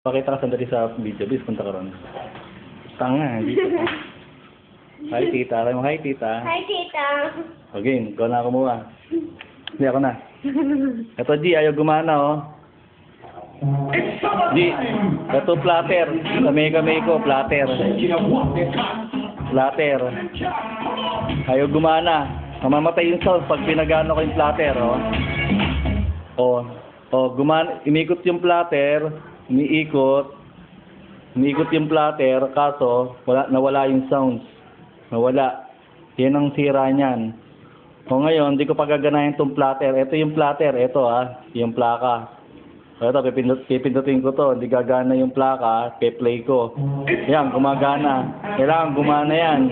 Pakita ka sandali sa video. Bis, punta ka ron. Tanga, dito ka. Hi, tita. Alam mo, hi, tita. Hi, tita. Okay, ikaw na kumuha. Hindi, ako na. Ito, G, ayaw gumana, oh. G, ito, platter. Sa mega-may ko, platter. Platter. Ayaw gumana. Mamamatay yung sound pag pinagano ko yung platter, oh. Gumana. Umikot yung platter. Umiikot yung platter, kaso nawala yung sounds. Nawala. Yan ang sira niyan. O ngayon, hindi ko pagaganahin itong platter. Ito yung platter, ito yung plaka. Ito, pipindutin ko to. Hindi gagana yung plaka, pe-play ko. Yan, gumagana. Kailangan gumana yan.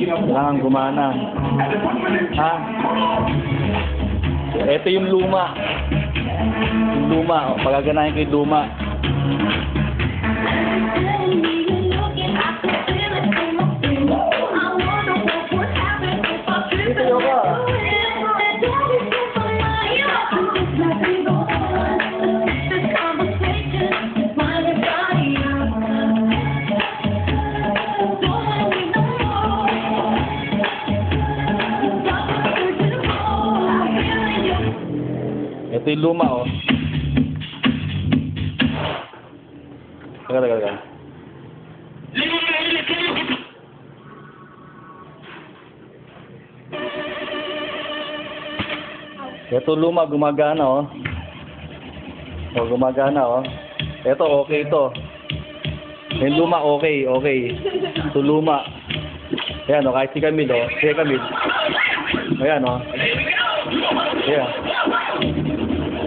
Kailangan gumana. Ha? Ito yung luma. Yung luma, pagaganahin ko yung luma. Dito ka. Ito yung luma, oh. Teka. Ito luma, gumagana, oh. Gumagana, oh. Ito, okay ito. Yung luma, okay. Ito luma. Ayan, oh, kahit si Camille, oh. Si Camille. Ayan, oh. Ayan.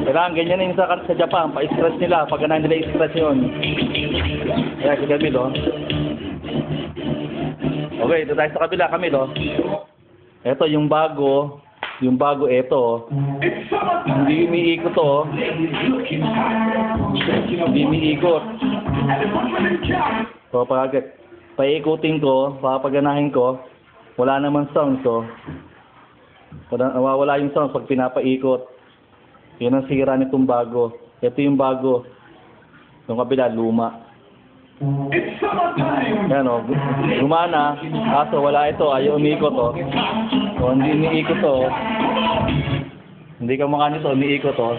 Kailangan ganyan yung sa Japan, pa-stress nila, pag ganahin nila i-stress yun. Ayan, si Camille, oh. Okay, ito tayo sa kabila, Camille, oh. Ito, yung bago, ito, hindi umiikot, oh. Hindi umiikot. So, paikutin ko, papaganahin ko, wala naman sounds, oh. Nawawala yung sounds pag pinapaikot. Yun ang sira nitong bago. Ito yung bago. Yung kabila, luma. Yan, oh. Gumana, kaso wala ito, ayaw umiikot, oh. So, hindi umiikot, oh. Hindi ka mukha nito, umiikot, oh.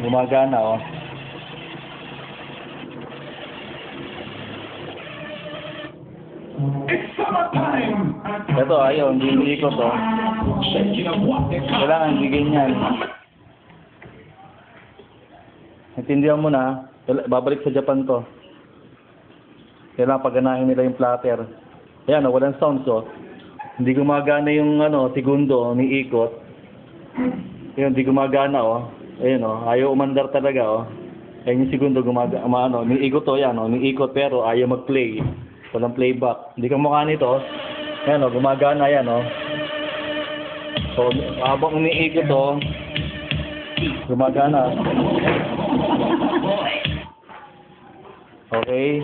Gumagana, oh. Ito, ayaw, hindi umiikot, oh. Kailangan, hindi ganyan. Intindihan mo na, babalik sa Japan to. Kailangan paganahin nila yung platter. Ayan, oh, walang sounds, oh. Hindi gumagana yung, segundo, umiikot. Ayan, hindi gumagana, oh. Ayan, oh, ayaw umandar talaga, oh. Ayan yung segundo, umiikot, oh, yan, oh, umiikot, pero ayaw mag-play. Walang playback. Hindi ka mukha nito, oh. Ayan, oh, gumagana, yan, oh. So, habang umiikot, oh, gumagana. Okay.